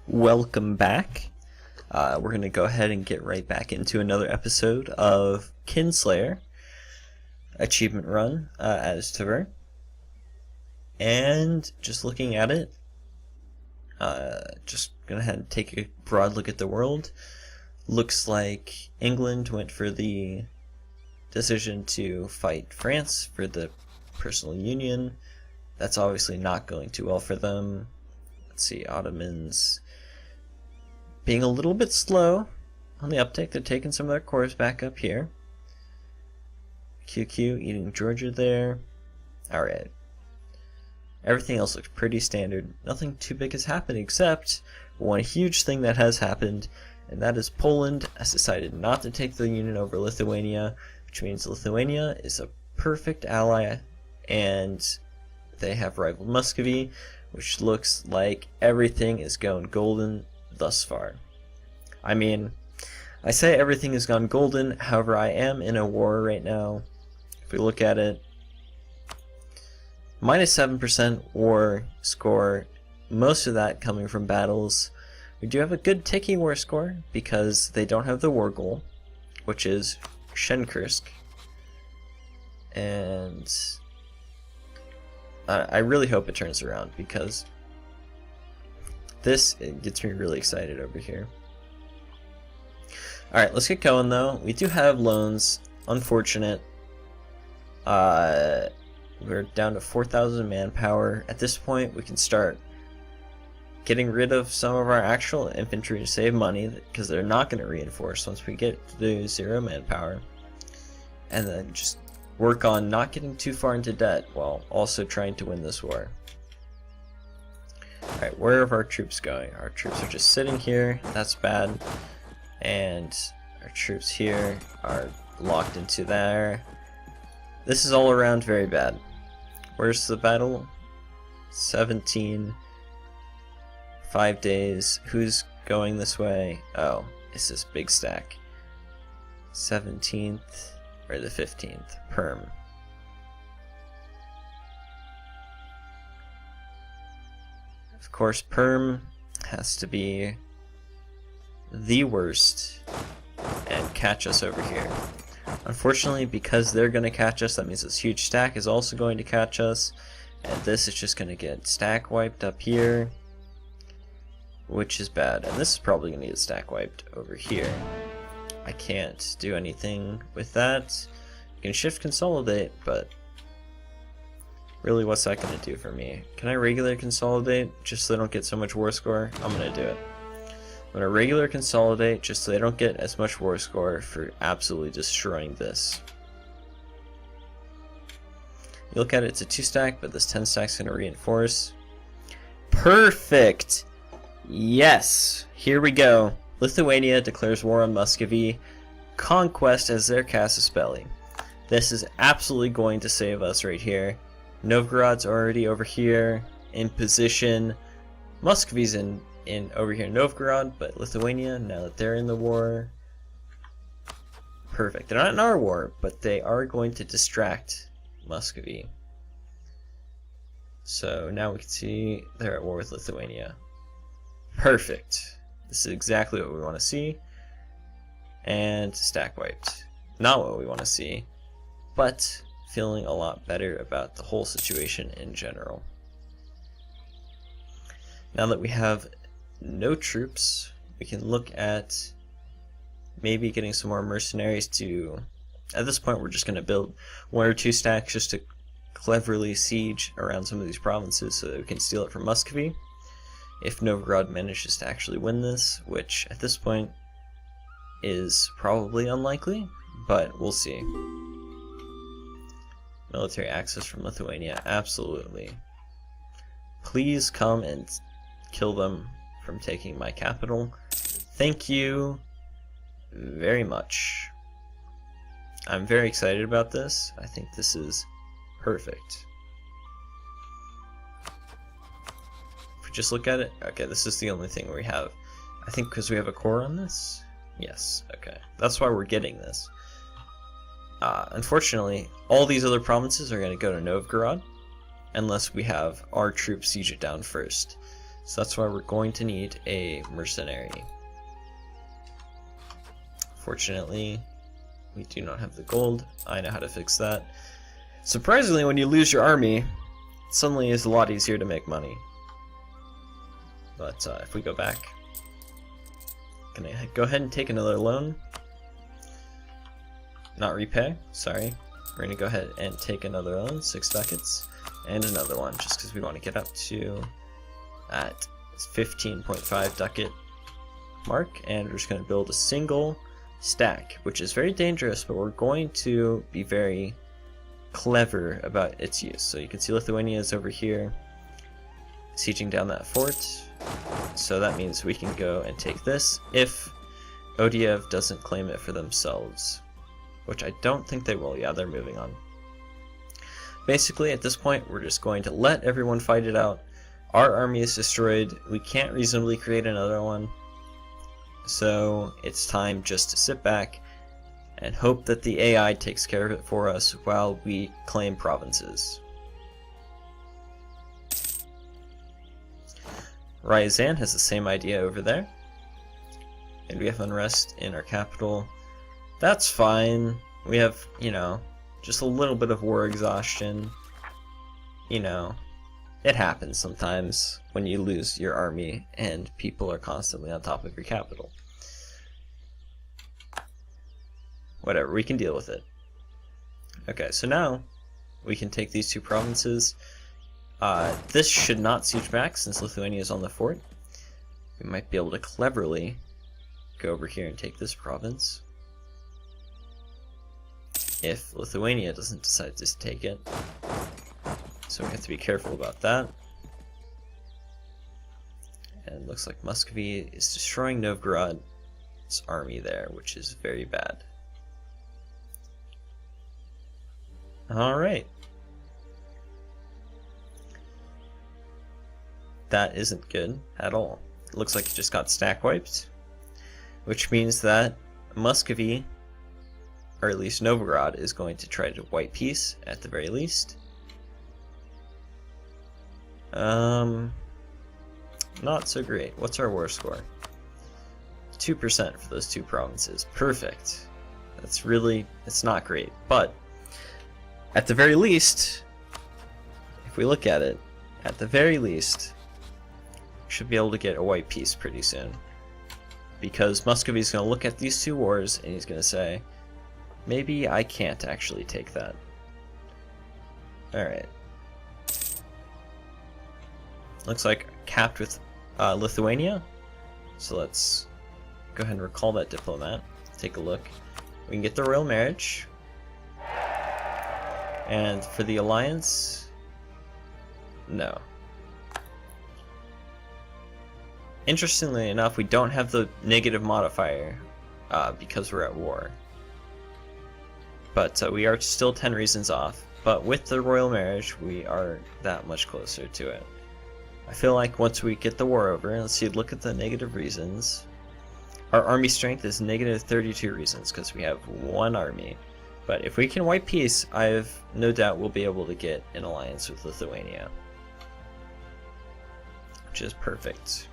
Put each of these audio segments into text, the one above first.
Welcome back. We're going to go ahead and get right back into another episode of Kinslayer achievement run as Tver. And just looking at it, just going to head take a broad look at the world. Looks like England went for the decision to fight France for the personal union. That's obviously not going too well for them. Let's see, Ottomans being a little bit slow on the uptake. They're taking some of their cores back up here. QQ eating Georgia there. Alright. Everything else looks pretty standard. Nothing too big has happened except one huge thing that has happened, and that is Poland has decided not to take the union over Lithuania, which means Lithuania is a perfect ally, and they have rival Muscovy, which looks like everything is going golden thus far. I mean, I say everything has gone golden, however I am in a war right now. If we look at it, minus 7% war score, most of that coming from battles. We do have a good ticky war score because they don't have the war goal, which is Shenkursk. And I really hope it turns around because this gets me really excited over here. Alright, let's get going though. We do have loans. Unfortunate. We're down to 4,000 manpower. At this point, we can start getting rid of some of our actual infantry to save money because they're not going to reinforce once we get to 0 manpower. And then just work on not getting too far into debt while also trying to win this war. Alright, where are our troops going? Our troops are just sitting here. That's bad. And our troops here are locked into there. This is all around very bad. Where's the battle? 17. 5 days. Who's going this way? Oh, it's this big stack. 17th or the 15th. Perm. Of course, Perm has to be the worst and catch us over here. Unfortunately, because they're going to catch us, that means this huge stack is also going to catch us, and this is just going to get stack wiped up here, which is bad. And this is probably going to get stack wiped over here. I can't do anything with that. You can shift consolidate, but really, what's that going to do for me? Can I regular consolidate just so they don't get so much war score? I'm going to do it. I'm going to regular consolidate just so they don't get as much war score for absolutely destroying this. You look at it, it's a 2 stack, but this 10 stack is going to reinforce. Perfect! Yes! Here we go. Lithuania declares war on Muscovy. Conquest as their casus belli. This is absolutely going to save us right here. Novgorod's already over here in position. Muscovy's in over here in Novgorod, but Lithuania, now that they're in the war, perfect. They're not in our war, but they are going to distract Muscovy. So now we can see they're at war with Lithuania. Perfect. This is exactly what we want to see. And stack wiped. Not what we want to see, but feeling a lot better about the whole situation in general. Now that we have no troops, we can look at maybe getting some more mercenaries to... At this point, we're just going to build 1 or 2 stacks just to cleverly siege around some of these provinces so that we can steal it from Muscovy. If Novgorod manages to actually win this, which at this point is probably unlikely, but we'll see. Military access from Lithuania, absolutely. Please come and kill them from taking my capital. Thank you very much. I'm very excited about this. I think this is perfect. If we just look at it, okay, this is the only thing we have. I think because we have a core on this? Yes, okay. That's why we're getting this. Unfortunately, all these other provinces are going to go to Novgorod unless we have our troops siege it down first. So that's why we're going to need a mercenary. Fortunately, we do not have the gold. I know how to fix that. Surprisingly, when you lose your army, it suddenly is a lot easier to make money. But if we go back, can I go ahead and take another loan? Not repay, sorry. We're gonna go ahead and take another loan, 6 ducats, and another one, just because we want to get up to at 15.5 ducat mark, and we're just gonna build a single stack, which is very dangerous, but we're going to be very clever about its use. So you can see Lithuania is over here sieging down that fort, so that means we can go and take this if Odiev doesn't claim it for themselves, which I don't think they will. Yeah, they're moving on. Basically, at this point, we're just going to let everyone fight it out. Our army is destroyed. We can't reasonably create another one. So it's time just to sit back and hope that the AI takes care of it for us while we claim provinces. Ryazan has the same idea over there. And we have unrest in our capital. That's fine. We have, you know, just a little bit of war exhaustion. You know, it happens sometimes when you lose your army and people are constantly on top of your capital. Whatever, we can deal with it. Okay, so now we can take these 2 provinces. This should not siege back since Lithuania is on the fort. We might be able to cleverly go over here and take this province. If Lithuania doesn't decide to take it. So we have to be careful about that. And it looks like Muscovy is destroying Novgorod's army there, which is very bad. Alright. That isn't good at all. It looks like it just got stack wiped, which means that Muscovy, or at least Novgorod, is going to try to wipe peace at the very least. Not so great. What's our war score? 2% for those 2 provinces. Perfect. That's really, it's not great, but at the very least, if we look at it, at the very least, we should be able to get a white peace pretty soon. Because Muscovy is going to look at these 2 wars and he's going to say, maybe I can't actually take that. Alright. Looks like capped with Lithuania. So let's go ahead and recall that diplomat. Take a look. We can get the royal marriage. And for the alliance, no. Interestingly enough, we don't have the negative modifier because we're at war. But we are still 10 reasons off. But with the royal marriage, we are that much closer to it. I feel like once we get the war over, let's see, look at the negative reasons. Our army strength is negative 32 reasons because we have 1 army. But if we can wipe peace, I have no doubt we'll be able to get an alliance with Lithuania. Which is perfect.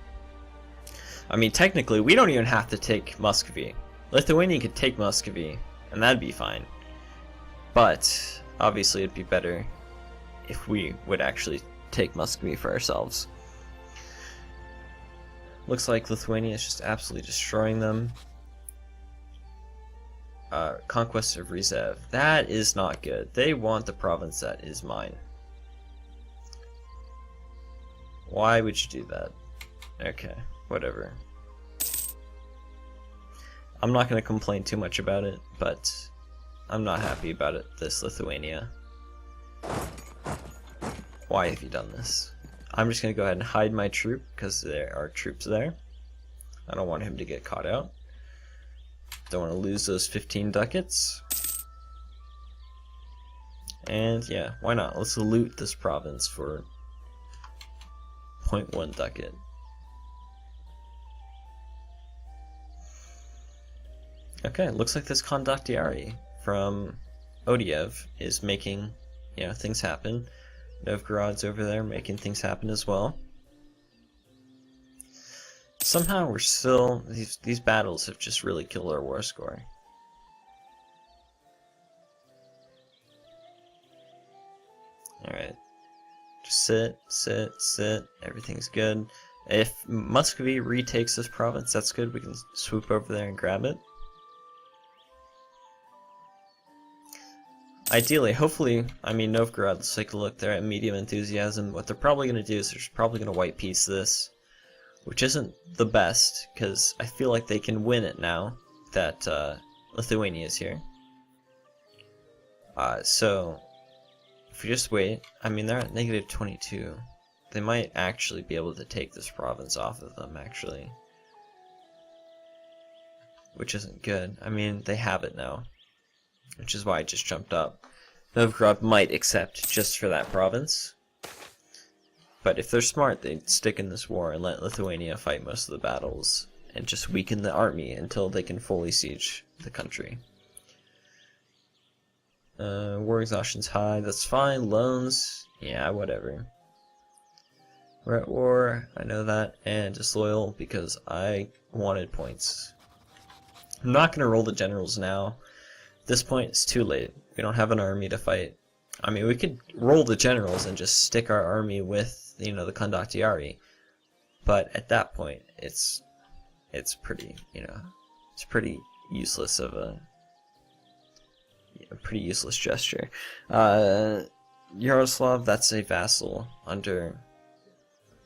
I mean, technically, we don't even have to take Muscovy. Lithuania could take Muscovy, and that'd be fine. But, obviously, it'd be better if we would actually take Muscovy for ourselves. Looks like Lithuania is just absolutely destroying them. Conquest of Rizev. That is not good. They want the province that is mine. Why would you do that? Okay, whatever. I'm not going to complain too much about it, but I'm not happy about it, this Lithuania. Why have you done this? I'm just going to go ahead and hide my troop, because there are troops there. I don't want him to get caught out. Don't want to lose those 15 ducats. And yeah, why not? Let's loot this province for 0.1 ducat. Okay, looks like this Kondottieri from Odiev is making, you know, things happen. Novgorod's over there making things happen as well. Somehow we're still, these battles have just really killed our war score. Alright. Just sit, everything's good. If Muscovy retakes this province, that's good, we can swoop over there and grab it. Ideally, hopefully, I mean Novgorod, let's take a look, they're at medium enthusiasm. What they're probably going to do is they're probably going to white piece this, which isn't the best, because I feel like they can win it now that Lithuania is here. So, if we just wait, I mean they're at negative 22. They might actually be able to take this province off of them, actually. Which isn't good. I mean, they have it now. Which is why I just jumped up. Novgorod might accept just for that province. But if they're smart, they'd stick in this war and let Lithuania fight most of the battles. And just weaken the army until they can fully siege the country. War exhaustion's high, that's fine. Loans, yeah, whatever. We're at war, I know that, and disloyal because I wanted points. I'm not going to roll the generals now. At this point, it's too late. We don't have an army to fight. I mean, we could roll the generals and just stick our army with, you know, the Condottieri. But at that point, it's pretty, you know, it's pretty useless of a pretty useless gesture. Yaroslav, that's a vassal under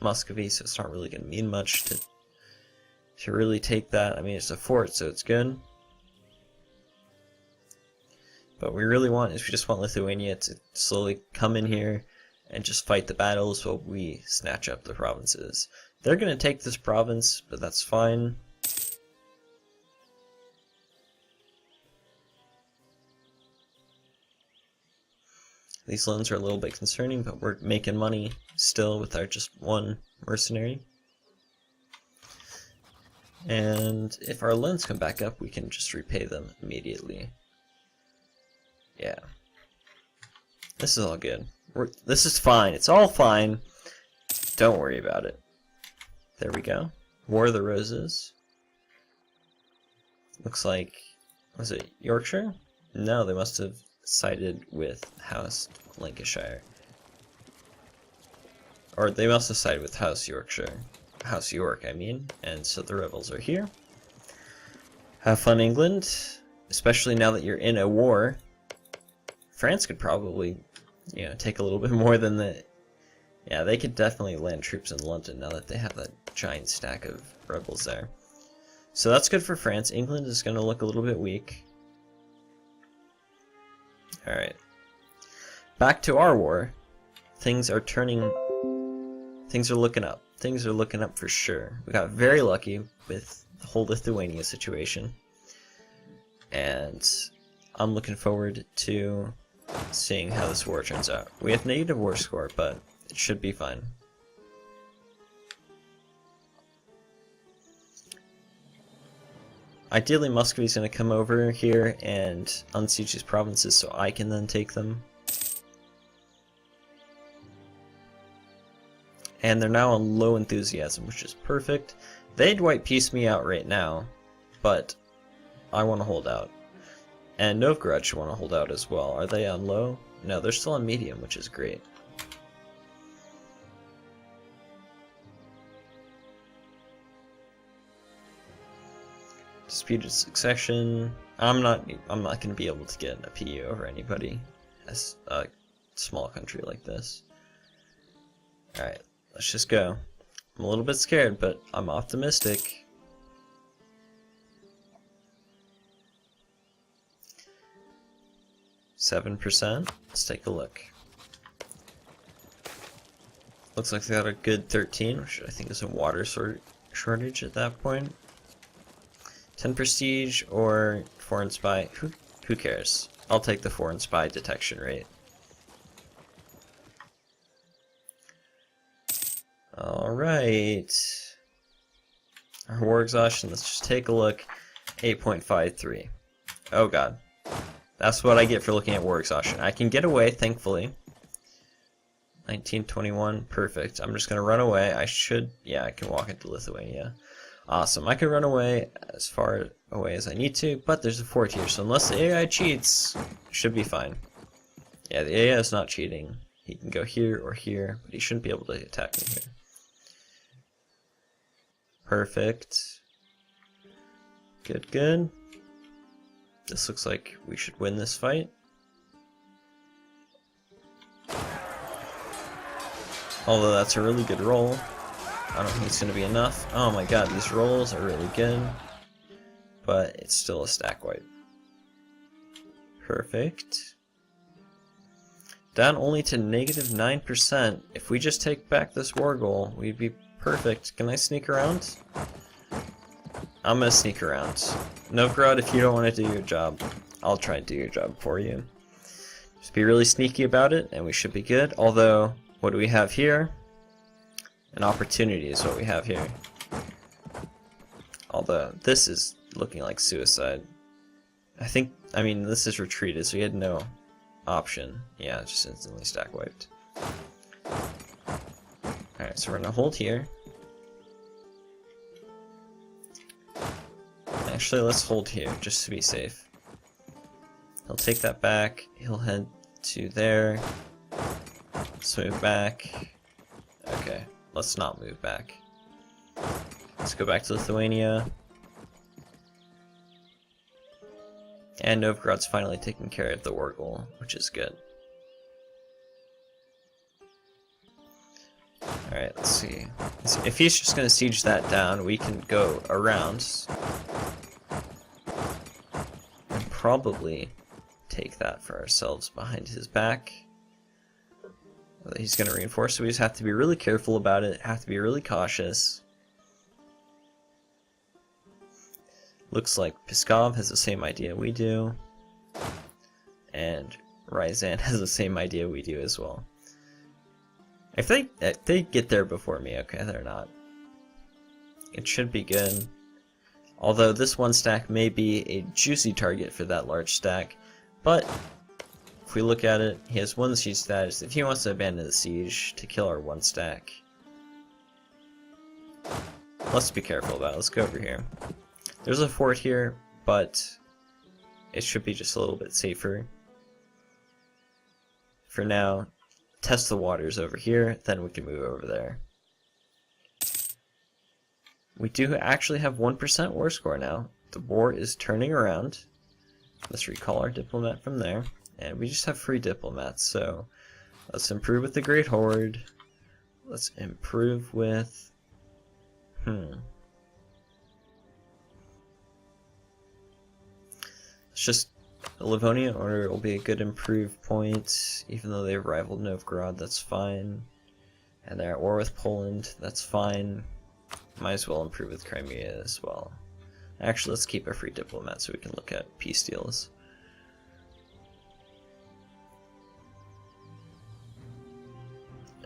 Muscovy, so it's not really going to mean much to really take that. I mean, it's a fort, so it's good. But what we really want is we just want Lithuania to slowly come in here and just fight the battles while we snatch up the provinces. They're going to take this province, but that's fine. These loans are a little bit concerning, but we're making money still with our just one mercenary. And if our loans come back up, we can just repay them immediately. Yeah. This is all good. This is fine. It's all fine. Don't worry about it. There we go. War of the Roses. Looks like... was it Yorkshire? No, they must have sided with House Lancashire. Or they must have sided with House Yorkshire. House York, I mean. And so the rebels are here. Have fun, England. Especially now that you're in a war. France could probably, you know, take a little bit more than the... Yeah, they could definitely land troops in London now that they have that giant stack of rebels there. So that's good for France. England is going to look a little bit weak. Alright. Back to our war. Things are turning... Things are looking up. Things are looking up for sure. We got very lucky with the whole Lithuania situation. And I'm looking forward to seeing how this war turns out. We have negative war score, but it should be fine. Ideally, Muscovy's going to come over here and unsiege these provinces so I can then take them. And they're now on low enthusiasm, which is perfect. They'd white piece me out right now, but I want to hold out. And Novgorod should want to hold out as well. Are they on low? No, they're still on medium, which is great. Disputed succession. I'm not going to be able to get a PU over anybody as a small country like this. Alright, let's just go. I'm a little bit scared, but I'm optimistic. %. Let's take a look. Looks like they got a good 13, which I think is a water shortage at that point. 10 prestige or foreign spy. Who cares? I'll take the foreign spy detection rate. Alright. Our war exhaustion, let's just take a look. 8.53. Oh god. That's what I get for looking at war exhaustion. I can get away, thankfully. 1921, perfect. I'm just gonna run away. I should, yeah, I can walk into Lithuania. Awesome. I can run away as far away as I need to, but there's a fort here, so unless the AI cheats, should be fine. Yeah, the AI is not cheating. He can go here or here, but he shouldn't be able to attack me here. Perfect. Good, good. This looks like we should win this fight. Although that's a really good roll. I don't think it's going to be enough. Oh my god, these rolls are really good. But it's still a stack wipe. Perfect. Down only to -9%. If we just take back this war goal, we'd be perfect. Can I sneak around? I'm gonna sneak around. Novgorod, if you don't want to do your job, I'll try and do your job for you. Just be really sneaky about it, and we should be good. Although, what do we have here? An opportunity is what we have here. Although, this is looking like suicide. I mean, this is retreated, so we had no option. Yeah, it's just instantly stack wiped. Alright, so we're gonna hold here. Actually, let's hold here, just to be safe. He'll take that back, he'll head to there. Let's move back. Okay, let's not move back. Let's go back to Lithuania. And Novgorod's finally taking care of the war goal, which is good. Alright, let's see. If he's just going to siege that down, we can go around. And probably take that for ourselves behind his back. He's going to reinforce, so we just have to be really careful about it, have to be really cautious. Looks like Pskov has the same idea we do, and Ryazan has the same idea we do as well. If they get there before me, okay, they're not. It should be good. Although this one stack may be a juicy target for that large stack, but if we look at it, he has one siege status. If he wants to abandon the siege to kill our one stack, let's be careful about it. Let's go over here. There's a fort here, but it should be just a little bit safer. For now, test the waters over here, then we can move over there. We do actually have 1% war score now. The war is turning around. Let's recall our diplomat from there. And we just have free diplomats, so let's improve with the Great Horde. Let's improve with... It's just Livonia order will be a good improved point, even though they've rivaled Novgorod, that's fine. And they're at war with Poland, that's fine. Might as well improve with Crimea as well. Actually, let's keep a free diplomat so we can look at peace deals.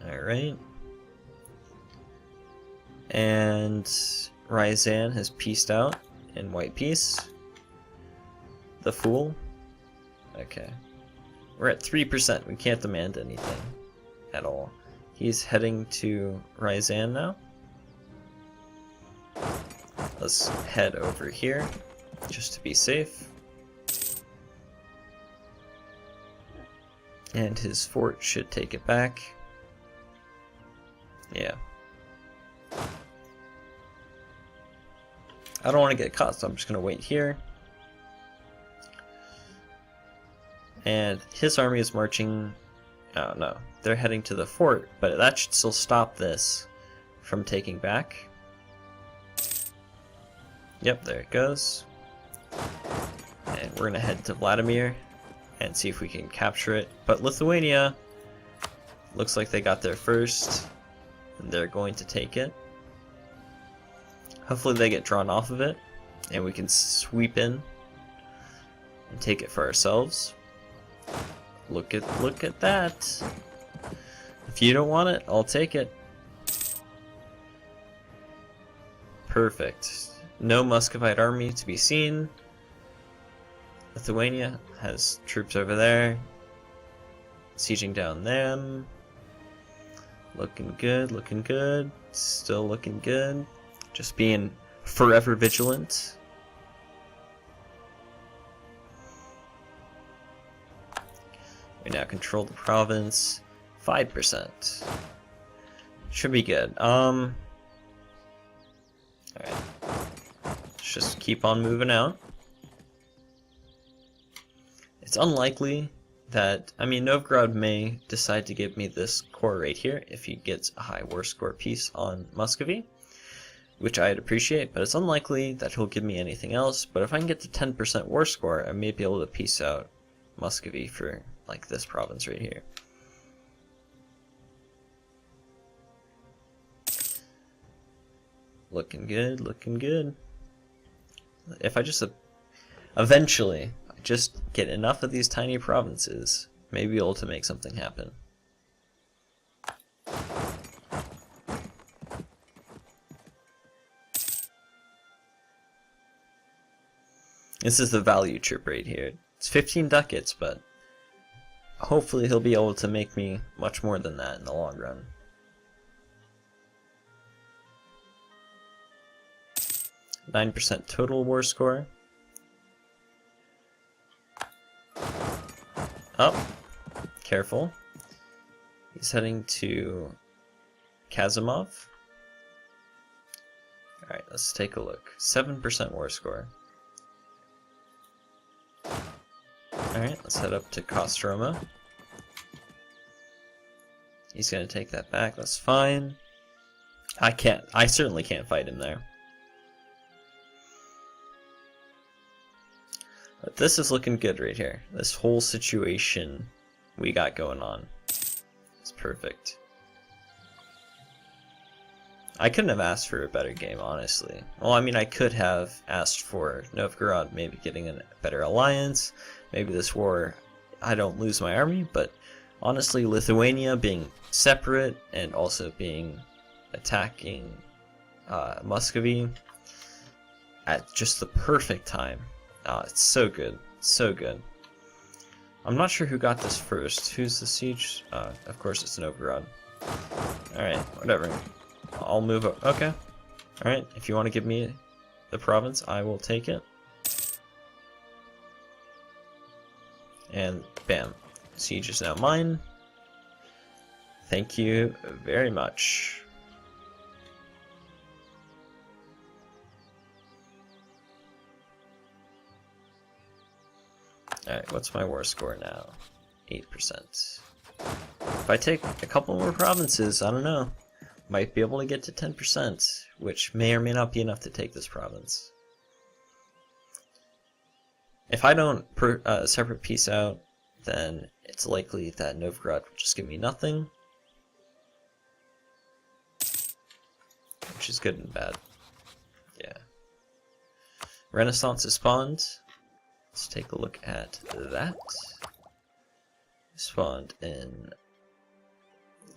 Alright. And Ryazan has peaced out in white peace. The Fool. Okay. We're at 3%. We can't demand anything at all. He's heading to Ryazan now. Let's head over here just to be safe. And his fort should take it back. Yeah. I don't want to get caught, so I'm just going to wait here. And his army is marching... Oh no, they're heading to the fort, but that should still stop this from taking back. Yep, there it goes. And we're going to head to Vladimir and see if we can capture it. But Lithuania, looks like they got there first, and they're going to take it. Hopefully they get drawn off of it, and we can sweep in and take it for ourselves. Look at that. If you don't want it, I'll take it. Perfect. No Muscovite army to be seen. Lithuania has troops over there. Sieging down them. Looking good, looking good. Still looking good. Just being forever vigilant. We now control the province. 5%. Should be good. Alright. Let's just keep on moving out. It's unlikely that, I mean, Novgorod may decide to give me this core right here if he gets a high war score piece on Muscovy, which I'd appreciate, but it's unlikely that he'll give me anything else. But if I can get to 10% war score, I may be able to piece out Muscovy for, like, this province right here. Looking good, looking good. If I just eventually just get enough of these tiny provinces, maybe able to make something happen. This is the value trip right here. It's 15 ducats, but hopefully he'll be able to make me much more than that in the long run. %9 total war score. Oh, careful. He's heading to Kazimov. Alright, let's take a look. 7% war score. Alright, let's head up to Kostroma. He's gonna take that back, that's fine. I certainly can't fight him there. But this is looking good right here. This whole situation we got going on. It's perfect. I couldn't have asked for a better game, honestly. Well, I mean, I could have asked for Novgorod maybe getting a better alliance. Maybe this war, I don't lose my army, but honestly, Lithuania being separate and also being attacking Muscovy at just the perfect time. It's so good, so good. I'm not sure who got this first. Who's the siege? Of course it's Novgorod. Alright, whatever. I'll move up. Okay. Alright, if you want to give me the province, I will take it. And bam. Siege is now mine. Thank you very much. Alright, what's my war score now? 8%. If I take a couple more provinces, I don't know, might be able to get to 10%, which may or may not be enough to take this province. If I don't separate peace out, then it's likely that Novgorod will just give me nothing, which is good and bad. Yeah. Renaissance is spawned. Let's take a look at that. Spawned in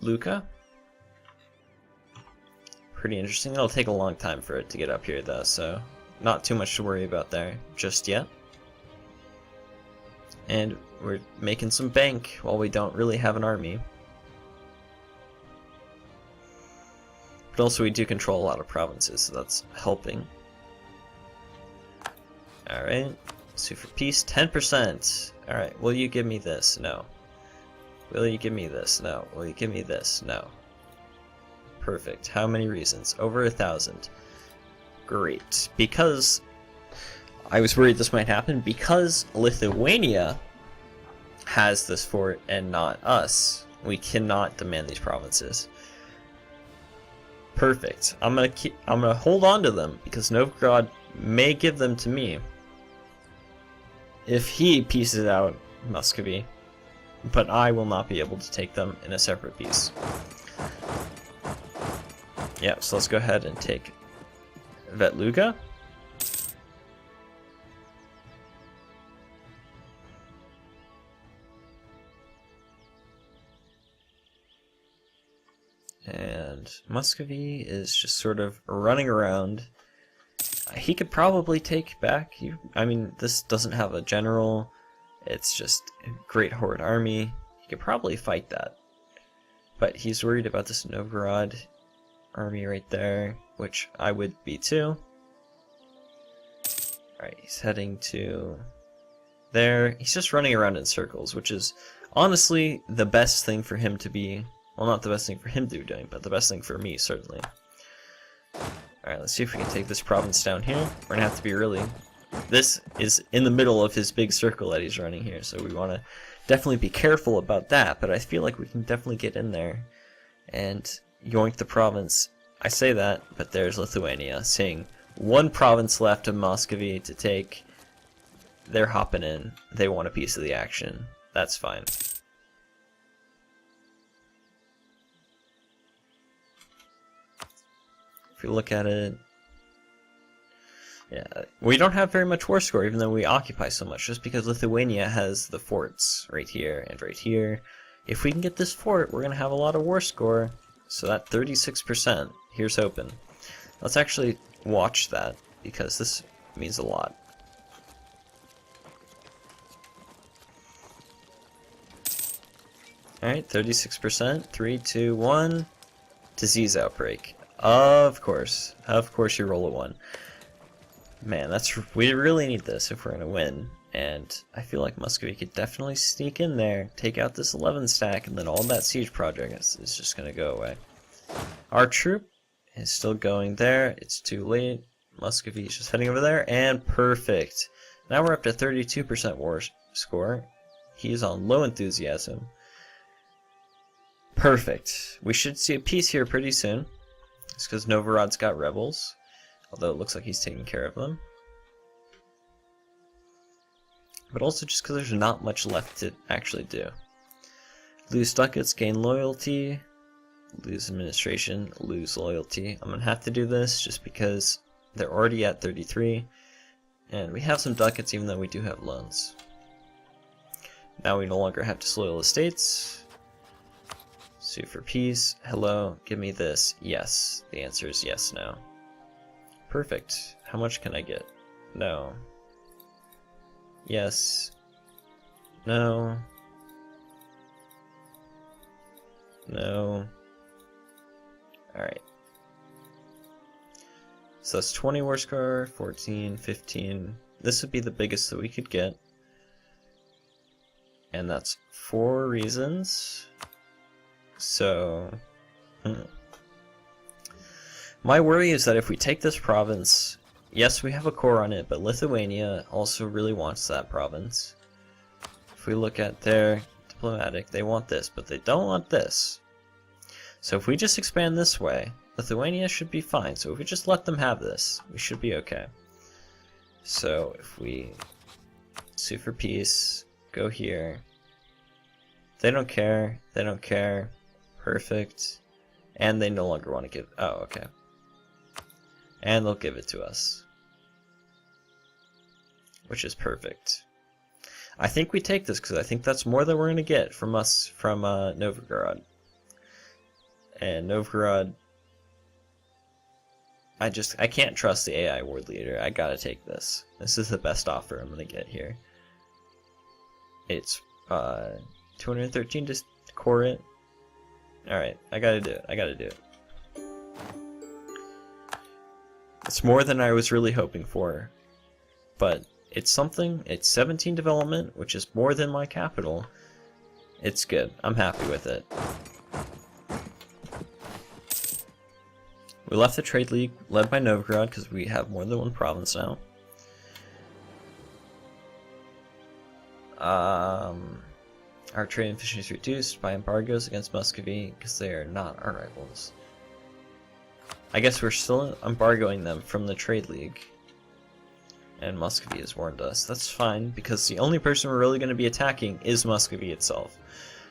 Luka. Pretty interesting. It'll take a long time for it to get up here though, so not too much to worry about there just yet. And we're making some bank while we don't really have an army. But also we do control a lot of provinces, so that's helping. Alright. Sue for peace, 10%. Alright, will you give me this? No. Will you give me this? No. Will you give me this? No. Perfect. How many reasons? Over 1,000. Great. Because I was worried this might happen, because Lithuania has this fort and not us. We cannot demand these provinces. Perfect. I'm gonna hold on to them because Novgorod may give them to me if he pieces out Muscovy, but I will not be able to take them in a separate piece. Yeah, so let's go ahead and take Vetluga. And Muscovy is just sort of running around. He could probably take back. I mean, this doesn't have a general. It's just a great horde army. He could probably fight that. But he's worried about this Novgorod army right there, which I would be too. Alright, he's heading to there. He's just running around in circles, which is honestly the best thing for him to be. Well, not the best thing for him to be doing, but the best thing for me, certainly. Alright, let's see if we can take this province down here. We're gonna have to be really... This is in the middle of his big circle that he's running here, so we want to definitely be careful about that, but I feel like we can definitely get in there and yoink the province. I say that, but there's Lithuania, seeing one province left of Muscovy to take. They're hopping in. They want a piece of the action. That's fine. If we look at it, yeah, we don't have very much war score, even though we occupy so much, just because Lithuania has the forts right here and right here. If we can get this fort, we're going to have a lot of war score. So that 36%, here's hoping. Let's actually watch that, because this means a lot. Alright, 36%, 3, 2, 1, disease outbreak. Of course you roll a 1. Man, we really need this if we're going to win, and I feel like Muscovy could definitely sneak in there, take out this 11 stack, and then all that siege project is just going to go away. Our troop is still going there, it's too late, Muscovy is just heading over there, and perfect. Now we're up to 32% war score. He's on low enthusiasm. Perfect. We should see a peace here pretty soon. It's because Novgorod's got rebels. Although it looks like he's taking care of them. But also just because there's not much left to actually do. Lose ducats, gain loyalty. Lose administration, lose loyalty. I'm going to have to do this just because they're already at 33. And we have some ducats even though we do have loans. Now we no longer have disloyal estates. Sue for peace. Hello, give me this. Yes. The answer is yes now. Perfect. How much can I get? No. Yes. No. No. Alright. So that's 20 war score, 14, 15. This would be the biggest that we could get. And that's 4 reasons. So... My worry is that if we take this province, yes, we have a core on it, but Lithuania also really wants that province. If we look at their diplomatic, they want this, but they don't want this. So if we just expand this way, Lithuania should be fine. So if we just let them have this, we should be okay. So if we sue for peace, go here. They don't care. They don't care. Perfect. And they no longer want to give... Oh, okay. And they'll give it to us. Which is perfect. I think we take this because I think that's more than we're going to get from us from Novgorod. And Novgorod... I can't trust the AI ward leader. I gotta take this. This is the best offer I'm going to get here. It's 213 to core it. Alright, I gotta do it. I gotta do it. It's more than I was really hoping for. But it's something. It's 17 development, which is more than my capital. It's good. I'm happy with it. We left the trade league led by Novgorod because we have more than one province now. Our trade efficiency is reduced by embargoes against Muscovy because they are not our rivals. I guess we're still embargoing them from the trade league. And Muscovy has warned us. That's fine because the only person we're really going to be attacking is Muscovy itself.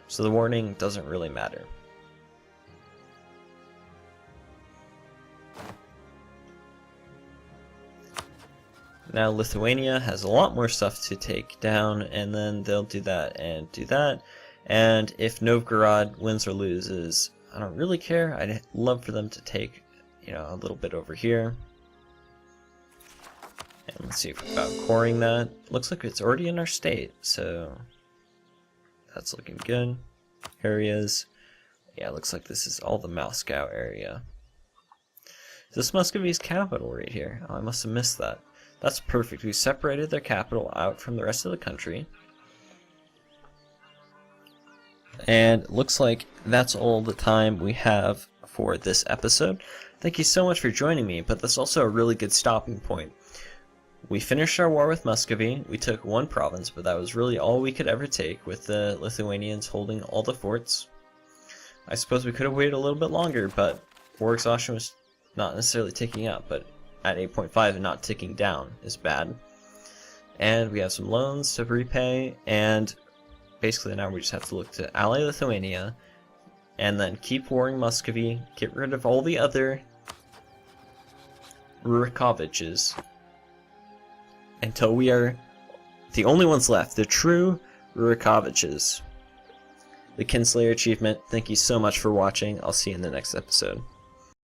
So the warning doesn't really matter. Now Lithuania has a lot more stuff to take down, and then they'll do that and do that. And if Novgorod wins or loses, I don't really care. I'd love for them to take, a little bit over here. And let's see about coring that. Looks like it's already in our state, so that's looking good. Areas. Yeah, it looks like this is all the Moscow area. This Muscovy's capital right here. Oh, I must have missed that. That's perfect. We separated their capital out from the rest of the country. And looks like that's all the time we have for this episode. Thank you so much for joining me, but that's also a really good stopping point. We finished our war with Muscovy. We took one province, but that was really all we could ever take, with the Lithuanians holding all the forts. I suppose we could have waited a little bit longer, but war exhaustion was not necessarily ticking up, but at 8.5 and not ticking down is bad. And we have some loans to repay, and basically now we just have to look to ally Lithuania, and then keep warring Muscovy, get rid of all the other Rurikoviches, until we are the only ones left, the true Rurikoviches. The Kinslayer achievement. Thank you so much for watching. I'll see you in the next episode.